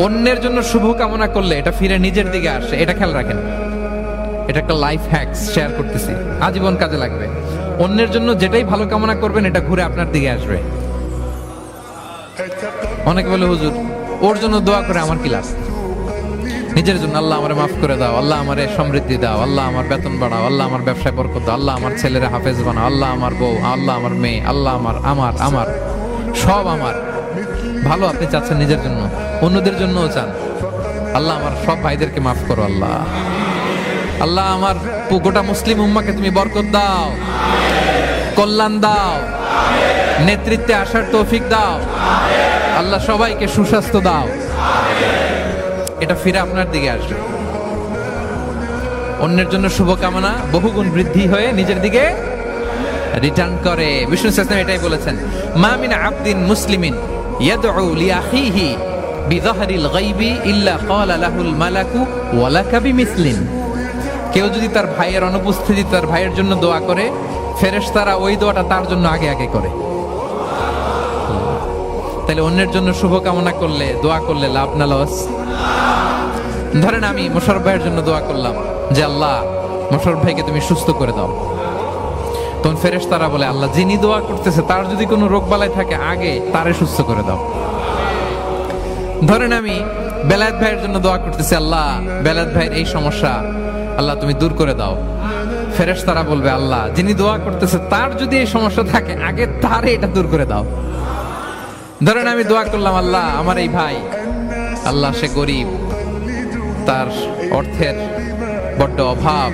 অন্যের জন্য শুভ কামনা করলে এটা ফিরে নিজের দিকে আসে, এটা খেয়াল রাখেন। এটা একটা লাইফ হ্যাকস শেয়ার করতেছি, আজীবন কাজে লাগবে। অন্যের জন্য যেটাই ভালো কামনা করবেন এটা ঘুরে আপনার দিকে আসবে। অনেকে বলে হুজুর ওর জন্য দোয়া করে আমার কি লাভ? নিজের জন্য আল্লাহ আমারে মাফ করে দাও, আল্লাহ আমারে সমৃদ্ধি দাও, আল্লাহ আমার বেতন বাড়াও, আল্লাহ আমার ব্যবসায় বরকত দাও, আল্লাহ আমার ছেলেরা হাফেজ বানাও, আল্লাহ আমার বউ, আল্লাহ আমার মেয়ে, আল্লাহ আমার আমার আমার সব আমার ভালো আপনি চাচ্ছেন নিজের জন্য, অন্যদের জন্যও চান। আল্লাহ আমার সব ভাইদেরকে মাফ করো, আল্লাহ আল্লাহ আমার গোটা মুসলিম উম্মাকে তুমি বরকত দাও, কল্যাণ দাও, নেতৃত্বে আসার তৌফিক দাও, আল্লাহ সবাইকে সুস্বাস্থ্য দাও। এটা ফিরে আপনার দিকে আসবে। অন্যের জন্য শুভকামনা বহুগুণ বৃদ্ধি হয়ে নিজের দিকে রিটার্ন করে। বিষ্ণু সাল্লাল্লাহু এটাই বলেছেন, মা মিন আবদিন মুসলিমিন ইয়াদউ লিআখিহি বিযাহরিল গায়বি ইল্লা ক্বালা লাহুল মালাকু ওয়া লাকা বিমিসলিন। কেউ যদি তার ভাইয়ের অনুপস্থিতি তার ভাইয়ের জন্য দোয়া করে, ফেরেশতারা ওই দোয়াটা তার জন্য আগে আগে করে। তাহলে অন্যের জন্য শুভকামনা করলে, দোয়া করলে লাভ না লস? ধরেন আমি মোশাররফ ভাইয়ের জন্য দোয়া করলাম যে আল্লাহ মোশাররফ ভাইকে তুমি সুস্থ করে দাও, তখন ফেরেশতারা বলে আল্লাহ যিনি দোয়া করতেছে তার যদি কোনো রোগ বালাই থাকে আগে তারে সুস্থ করে দাও। ধরেন আমি বেলায়েত ভাইয়ের জন্য দোয়া করতেছি, আল্লাহ বেলায়েত ভাইয়ের এই সমস্যা আল্লাহ তুমি দূর করে দাও, ফেরেশতারা বলবে আল্লাহ যিনি দোয়া করতেছে তার যদি এই সমস্যা থাকে আগে তারে এটা দূর করে দাও। ধরেন আমি দোয়া করলাম আল্লাহ আমার এই ভাই, আল্লাহ সে গরিব, তার অর্থের বড্ড অভাব,